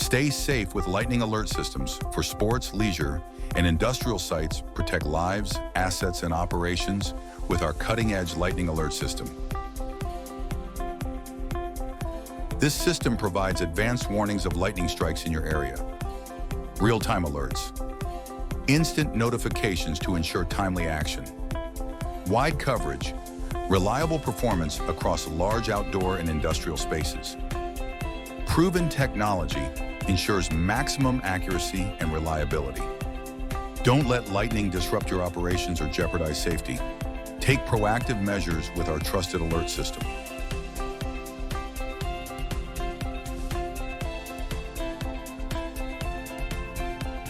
Stay safe with lightning alert systems for sports, leisure, and industrial sites. Protect lives, assets, and operations with our cutting-edge lightning alert system. This system provides advanced warnings of lightning strikes in your area, real-time alerts, instant notifications to ensure timely action, wide coverage, reliable performance across large outdoor and industrial spaces. Proven technology ensures maximum accuracy and reliability. Don't let lightning disrupt your operations or jeopardize safety. Take proactive measures with our trusted alert system.